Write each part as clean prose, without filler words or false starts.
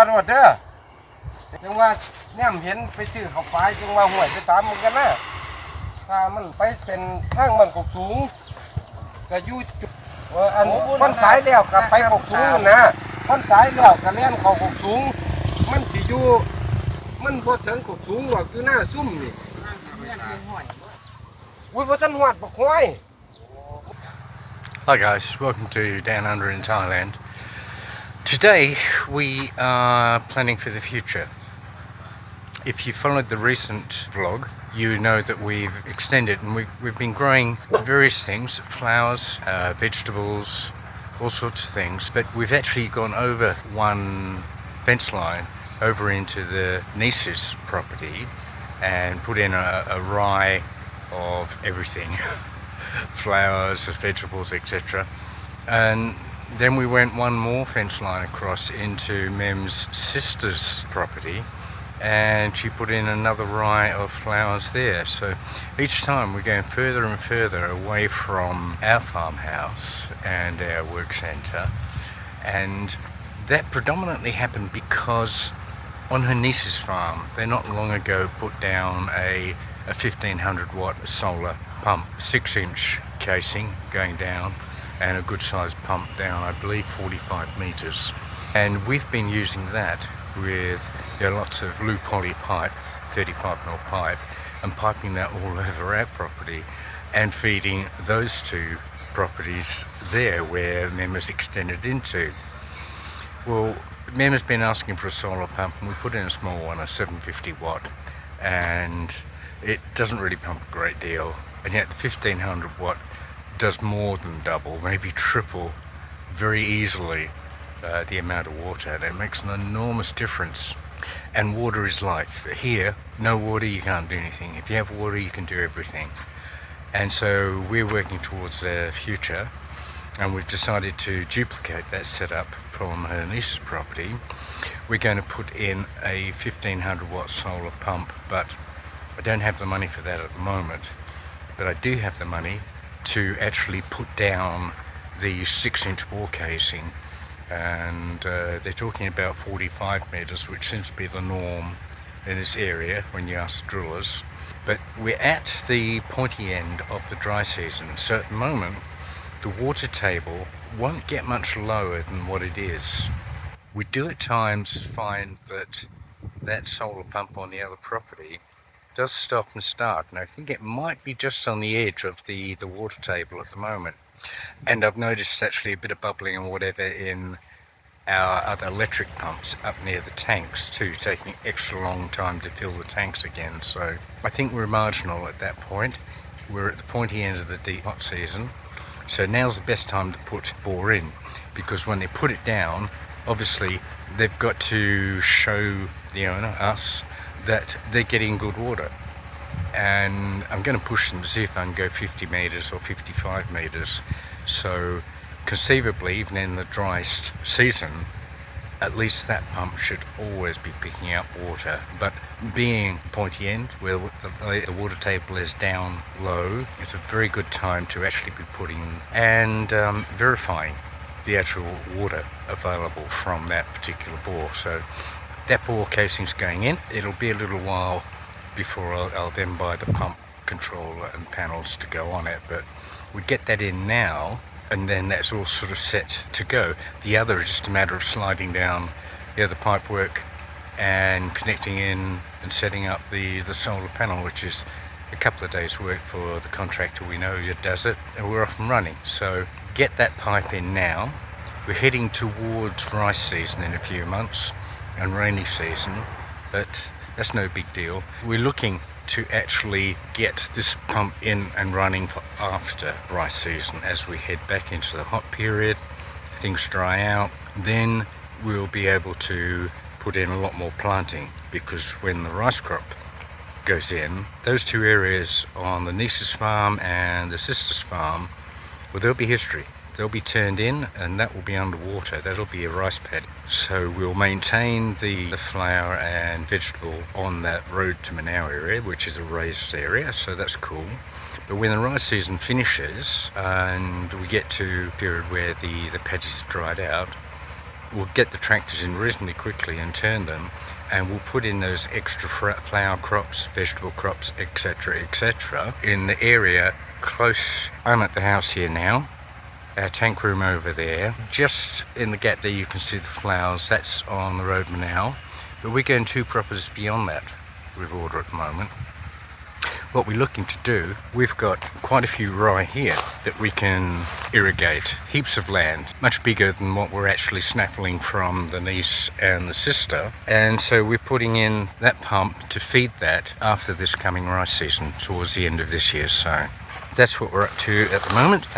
ตลอดเด้อจังว่าเนี่ยเห็นไปซื้อข้าวปลายจังว่าห่วยไปตามมันกันนะถ้ามันไปเป็นทางมันกบสูงก็อยู่อันพ้นสายแล้วกับไปกบสูงนะพ้นสายแล้วก็เล่นเขากบสูงมันสิอยู่มันพอถึงกบสูงหรอกอยู่หน้าซุ่มนี่อุ้ยพอท่านหอดบักห้อย Hi guys, welcome to Down Under in Thailand. Today we are planning for the future. If you followed the recent vlog, you know that we've extended and we've been growing various things, flowers, vegetables, all sorts of things, but we've actually gone over one fence line over into the niece's property and put in a rye of everything. Flowers, vegetables, etc. And then we went one more fence line across into Mem's sister's property and she put in another rye of flowers there. So each time we're going further and further away from our farmhouse and our work centre, and that predominantly happened because on her niece's farm they not long ago put down a 1500 watt solar pump, 6-inch casing going down and a good sized pump down, I believe 45 metres, and we've been using that with lots of low poly pipe, 35mm pipe, and piping that all over our property and feeding those two properties there where Mem has extended into. Well, Mem has been asking for a solar pump and we put in a small one, a 750 watt, and it doesn't really pump a great deal, and yet the 1500 watt does more than double, maybe triple very easily the amount of water, and it makes an enormous difference. And water is life. Here, no water you can't do anything. If you have water you can do everything. And so we're working towards the future, and we've decided to duplicate that setup from her niece's property. We're going to put in a 1500 watt solar pump, but I don't have the money for that at the moment, but I do have the money to actually put down the 6-inch bore casing, and they're talking about 45 metres, which seems to be the norm in this area when you ask the drillers. But we're at the pointy end of the dry season, so at the moment the water table won't get much lower than what it is. We do at times find that that solar pump on the other property does stop and start, and I think it might be just on the edge of the water table at the moment. And I've noticed actually a bit of bubbling and whatever in our other electric pumps up near the tanks too, taking extra long time to fill the tanks again. So I think we're marginal at that point. We're at the pointy end of the deep hot season, so now's the best time to put bore in, because when they put it down, obviously they've got to show the owner, us, that they're getting good water. And I'm going to push them to see if I can go 50 metres or 55 metres. So conceivably, even in the driest season, at least that pump should always be picking up water. But being pointy end, where the water table is down low, it's a very good time to actually be putting and verifying the actual water available from that particular bore. So that bore casing's going in. It'll be a little while before I'll then buy the pump controller and panels to go on it, but we get that in now, and then that's all sort of set to go. The other is just a matter of sliding down the other pipework and connecting in and setting up the solar panel, which is a couple of days work for the contractor we know who does it, and we're off and running. So get that pipe in now. We're heading towards dry season in a few months and rainy season, but that's no big deal. We're looking to actually get this pump in and running for after rice season. As we head back into the hot period, things dry out, then we'll be able to put in a lot more planting, because when the rice crop goes in, those two areas on the niece's farm and the sister's farm, well, there'll be history. They'll be turned in and that will be underwater. That'll be a rice paddy. So we'll maintain the flower and vegetable on that road to Minau area, which is a raised area, so that's cool. But when the rice season finishes and we get to a period where the paddy's dried out, we'll get the tractors in reasonably quickly and turn them, and we'll put in those extra flower crops, vegetable crops, etc., in the area close. I'm at the house here now, our tank room over there. Just in the gap there you can see the flowers, that's on the road minau, but we're going 2 properties beyond that with order at the moment. What we're looking to do, we've got quite a few rye here that we can irrigate. Heaps of land, much bigger than what we're actually snaffling from the niece and the sister. And so we're putting in that pump to feed that after this coming rice season, towards the end of this year. So that's what we're up to at the moment.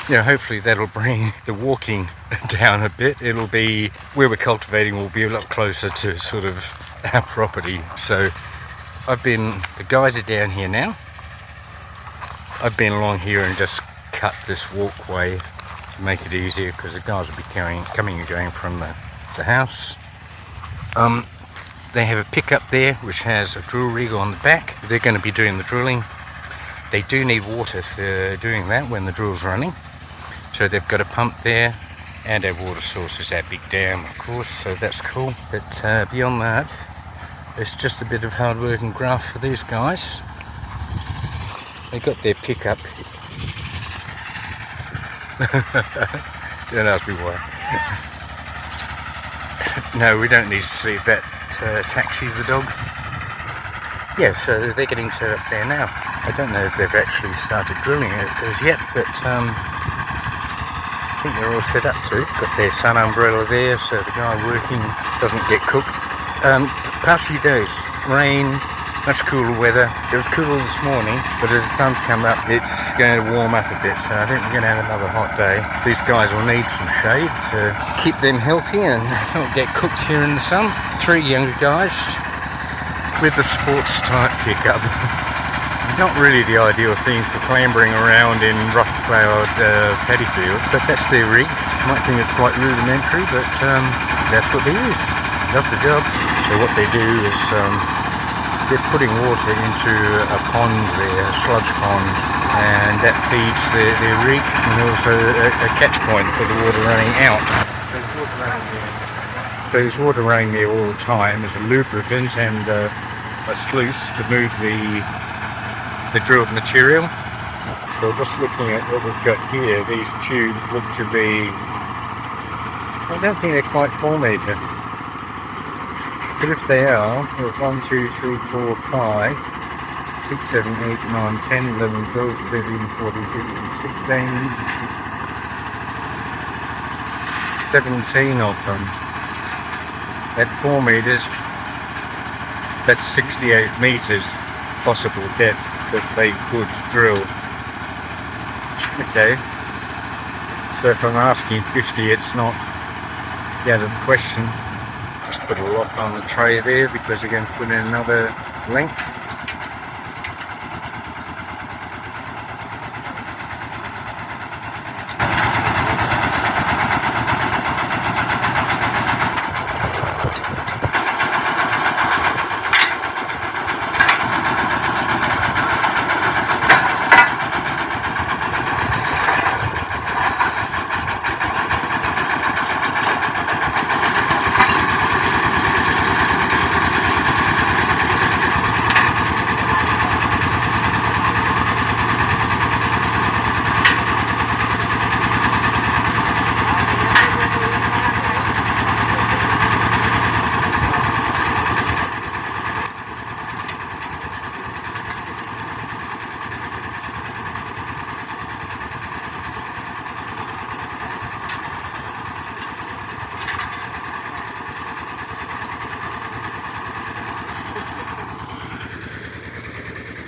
You know, hopefully that'll bring the walking down a bit. It'll be, where we're cultivating will be a lot closer to sort of our property. So the guys are down here now. I've been along here and just cut this walkway to make it easier, because the guys will be coming and going from the house. They have a pickup there which has a drill rig on the back. They're going to be doing the drilling. They do need water for doing that when the drill's running. So they've got a pump there, and our water source is our big dam, of course, so that's cool. But beyond that, it's just a bit of hard work and graft for these guys. They got their pickup. Don't ask me why. No, we don't need to see that taxi the dog. Yeah, so they're getting set up there now. I don't know if they've actually started drilling it as yet, but I think they're all set up to. Got their sun umbrella there, so the guy working doesn't get cooked. Past few days, rain, much cooler weather. It was cooler this morning, but as the sun's come up, it's going to warm up a bit, so I think we're going to have another hot day. These guys will need some shade to keep them healthy and not get cooked here in the sun. 3 younger guys with the sports type pickup. Not really the ideal thing for clambering around in rough ploughed paddy field, but that's their rig. You might think it's quite rudimentary, but that's what they use. Does the job. So what they do is they're putting water into a pond there, a sludge pond, and that feeds their rig, and also a catch point for the water running out. There's water running there all the time as a lubricant and a sluice to move the drilled material. So just looking at what we've got here, these tubes look to be, I don't think they're quite 4 metre. But if they are, there's 1, 2, 3, 4, 5, 6, 7, 8, 9, 10, 11, 12, 13, 14, 15, 16, 17 of them. At 4 metres, that's 68 metres possible depth that they could drill. Okay, so if I'm asking 50, it's not out of the question. Just put a lock on the tray there because we're going to put in another length.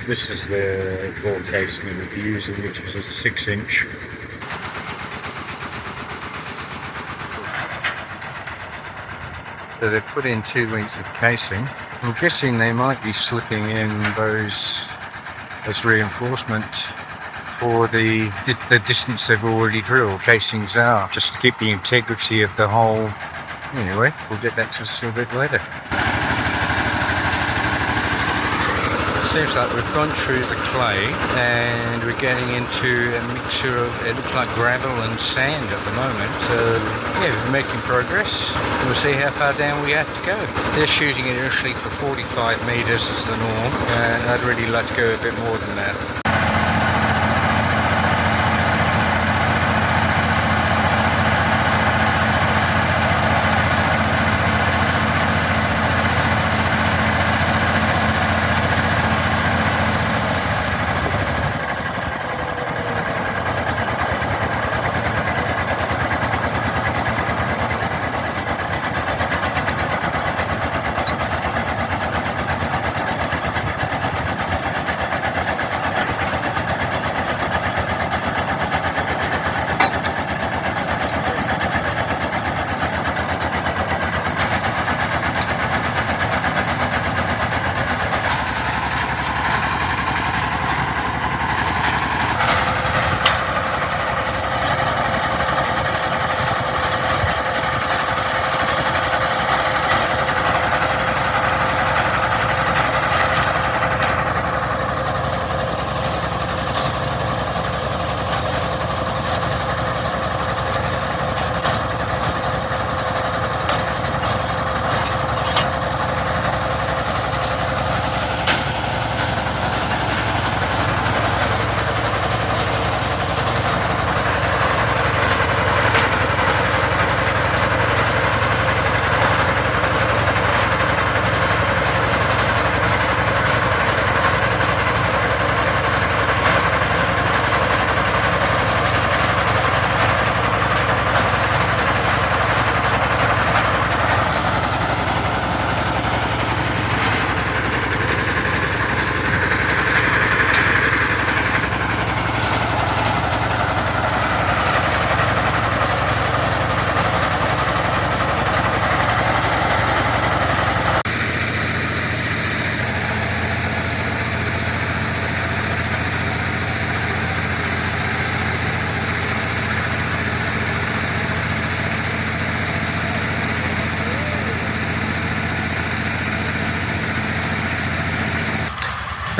This is the bore casing that we're using, which is a 6-inch. So they've put in 2 lengths of casing. I'm guessing they might be slipping in those as reinforcement for the distance they've already drilled. Casings are, just to keep the integrity of the hole. Anyway, we'll get back to this a bit later. seems like we've gone through the clay and we're getting into a mixture of, it looks like gravel and sand at the moment. So yeah, we're making progress. We'll see how far down we have to go. They're shooting initially for 45 meters as the norm, and I'd really like to go a bit more than that.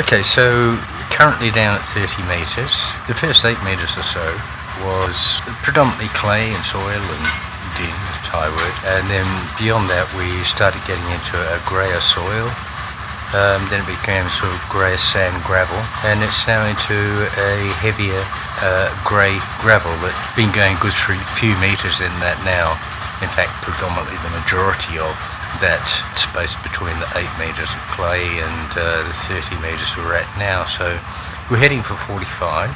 Okay, so currently down at 30 metres. The first 8 metres or so was predominantly clay and soil and din, Thai wood, and then beyond that we started getting into a greyer soil. Then it became sort of grey sand gravel, and it's now into a heavier grey gravel that's been going good for a few metres in that now. In fact, predominantly the majority of that space between the 8 metres of clay and the 30 metres we're at now. So we're heading for 45.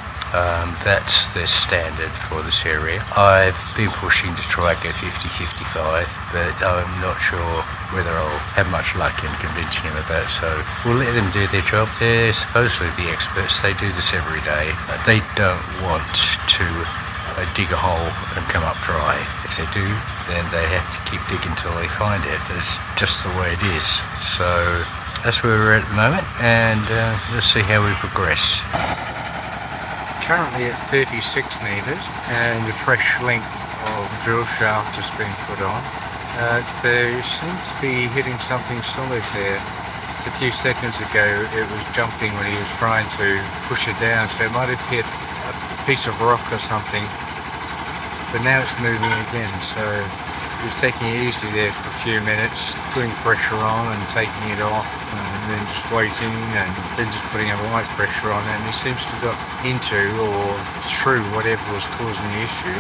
That's the standard for this area. I've been pushing to try and go 50-55, but I'm not sure whether I'll have much luck in convincing him of that. So we'll let them do their job. They're supposedly the experts. They do this every day. They don't want to dig a hole and come up dry. If they do, then they have to keep digging until they find it. It's just the way it is. So that's where we're at the moment, and let's see how we progress. Currently at 36 metres, and a fresh length of drill shaft has been put on. They seem to be hitting something solid there. Just a few seconds ago it was jumping when he was trying to push it down, so it might have hit a piece of rock or something, but now it's moving again. So he was taking it easy there for a few minutes, putting pressure on and taking it off, and then just waiting, and then just putting a light pressure on it, and he seems to have got into or through whatever was causing the issue.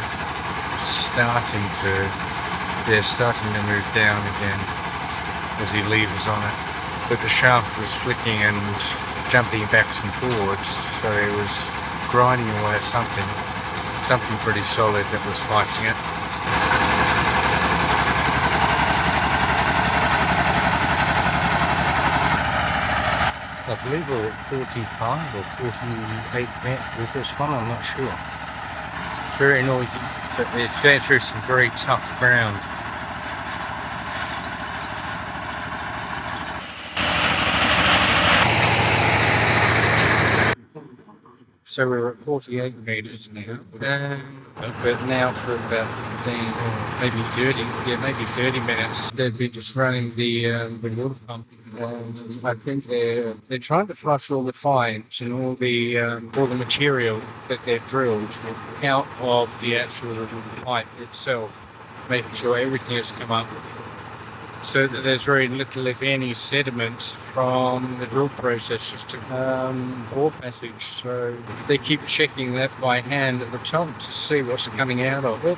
They're starting to move down again as he levers on it, but the shaft was flicking and jumping backwards and forwards, so it was grinding away at something pretty solid that was fighting it. I believe we're at 45 or 48 meters with this one, I'm not sure. Very noisy. So it's going through some very tough ground. So we're at 48 meters now, but now for about 15, maybe 30, maybe 30 minutes, they've been just running the water pump. And I think they're trying to flush all the fines and all the material that they've drilled out of the actual pipe itself, making sure everything has come up, so that there's very little, if any, sediment from the drill process just to ore passage. So they keep checking that by hand at the top to see what's coming out of it.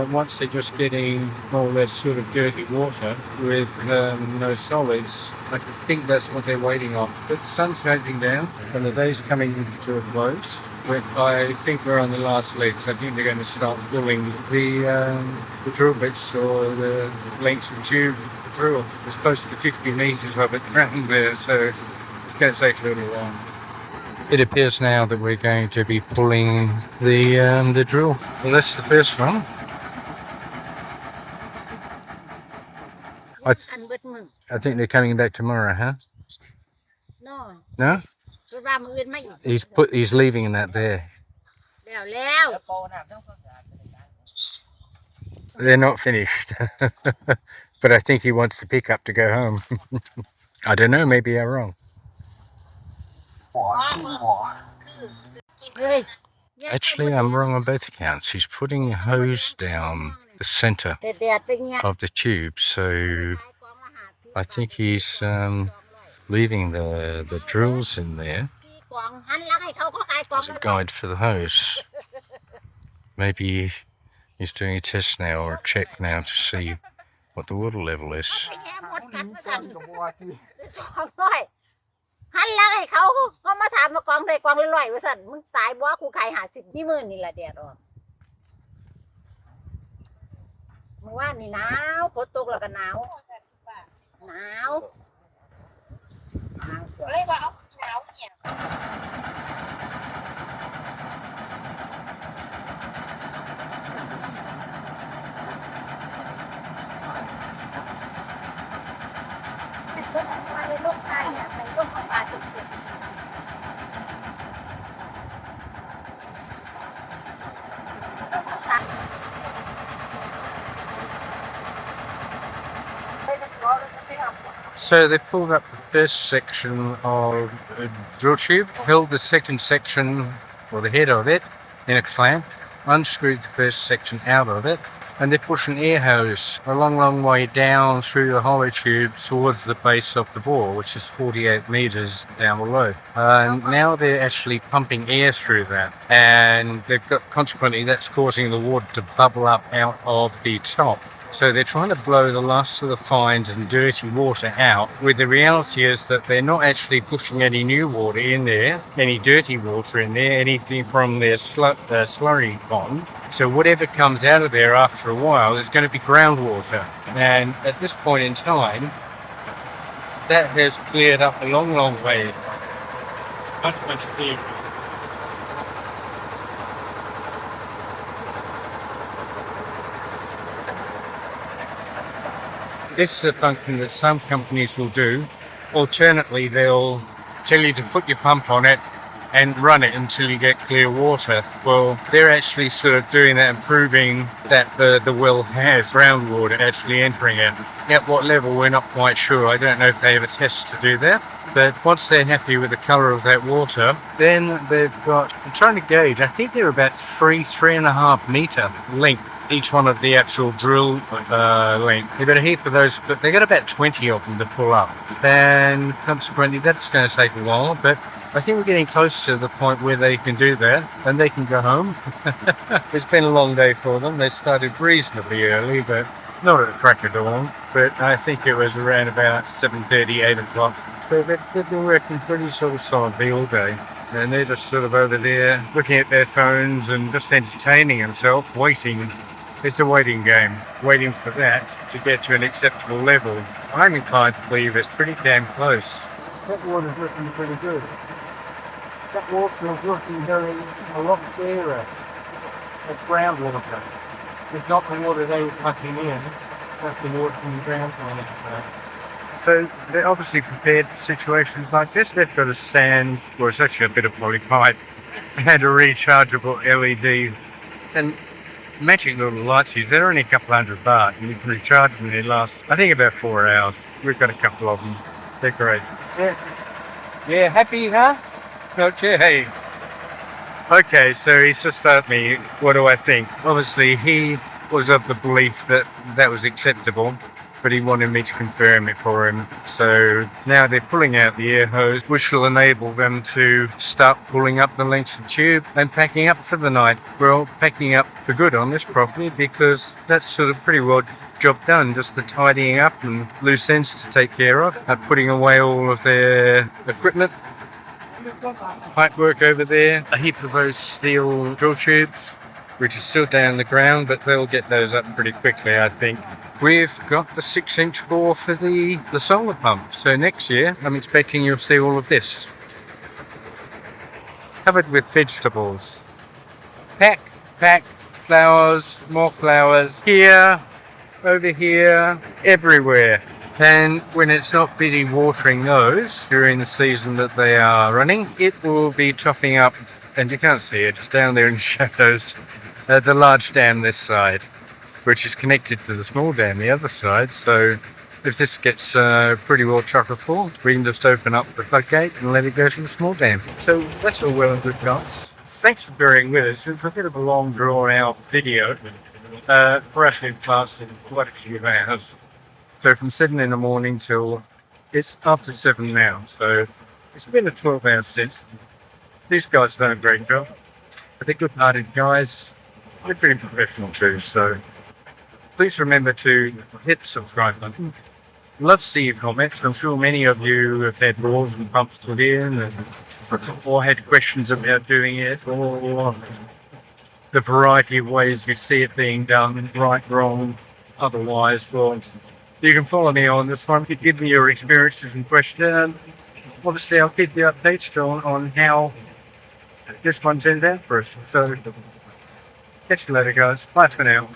Once they're just getting more or less sort of dirty water with no solids, I think that's what they're waiting on. But the sun's going down and the day's coming to a close. I think we're on the last legs. I think they're going to start pulling the drill bits or the lengths of tube drill. There's close to 50 meters of it around there, so it's going to take a little while. It appears now that we're going to be pulling the drill. Well, that's the first one. I think they're coming back tomorrow, huh? No. No? He's leaving in that there. They're not finished. But I think he wants the pickup to go home. I don't know, maybe I'm wrong. Actually, I'm wrong on both accounts. He's putting a hose down the center of the tube, so I think he's leaving the drills in there as a guide for the hose. Maybe he's doing a test now or a check now to see what the water level is. หันหลังให้เขามาถามมากองใดกองละร้อยว่าซั่นมึงตายบ่กูขาย50มีมื้อนี่ล่ะแดดออกเมื่อวานนี่หนาวฝนตกแล้วก็หนาวเลยว่าเอาหนาวเนี่ย So they pulled up the first section of a drill tube, held the second section, or the head of it, in a clamp, unscrewed the first section out of it, and they push an air hose a long way down through the hollow tube towards the base of the bore, which is 48 meters down below. Now they're actually pumping air through that, and consequently that's causing the water to bubble up out of the top. So they're trying to blow the last of the fines and dirty water out, where the reality is that they're not actually pushing any new water in there, any dirty water in there, anything from their slurry pond. So whatever comes out of there after a while is going to be groundwater. And at this point in time, that has cleared up a long way. Much clearer. This is a function that some companies will do. Alternately, they'll tell you to put your pump on it and run it until you get clear water. Well, they're actually sort of doing that and proving that the well has groundwater actually entering it. At what level, we're not quite sure. I don't know if they have a test to do that. But once they're happy with the colour of that water, then they've got, I'm trying to gauge, I think they're about 3.5 metre length, each one of the actual drill length. They've got a heap of those, but they've got about 20 of them to pull up. And consequently, that's going to take a while, but I think we're getting close to the point where they can do that and they can go home. It's been a long day for them. They started reasonably early, but not at a crack of dawn. But I think it was around about 7:30, 8 o'clock. So they've been working pretty sort of solidly all day. And they're just sort of over there looking at their phones and just entertaining themselves, waiting. It's a waiting game, waiting for that to get to an acceptable level. I'm inclined to believe it's pretty damn close. That water's looking pretty good. That water is looking a lot clearer. It's groundwater. It's not the water they were pumping in, that's the water from the groundwater. So they're obviously prepared for situations like this. They've got a sand, or it's actually a bit of poly pipe, had a rechargeable LED and magic little lights here. They're only a couple $100 and you can recharge them and they last, I think, about 4 hours. We've got a couple of them. They're great. Yeah, happy, huh? Okay. Okay, so he's just asked me, what do I think? Obviously, he was of the belief that that was acceptable, but he wanted me to confirm it for him. So now they're pulling out the air hose, which will enable them to start pulling up the lengths of tube and packing up for the night. Well, packing up for good on this property because that's sort of pretty well job done. Just the tidying up and loose ends to take care of, and putting away all of their equipment. Pipework over there, a heap of those steel drill tubes, which are still down the ground, but they'll get those up pretty quickly, I think. We've got the 6-inch bore for the solar pump. So next year, I'm expecting you'll see all of this. Covered with vegetables. Pack, flowers, more flowers. Here, over here, everywhere. And when it's not busy watering those during the season that they are running, it will be topping up, and you can't see it, it's down there in the shadows, the large dam this side, which is connected to the small dam the other side. So if this gets pretty well chock full, we can just open up the floodgate and let it go to the small dam. So that's all well and good, guys. Thanks for bearing with us. It's a bit of a long drawn out video. For us in class in quite a few hours. So from 7 in the morning till it's after 7 now. So it's been a 12-hour sit. These guys have done a great job. But they're good-hearted guys. They're pretty professional too. So please remember to hit the subscribe button. Love to see your comments. I'm sure many of you have had bores and pumps put in or had questions about doing it or the variety of ways you see it being done, right, wrong, otherwise. Well, you can follow me on this one. You can give me your experiences and questions. Obviously, I'll keep you updated on how this one turned out for us. So, catch you later, guys. Bye for now.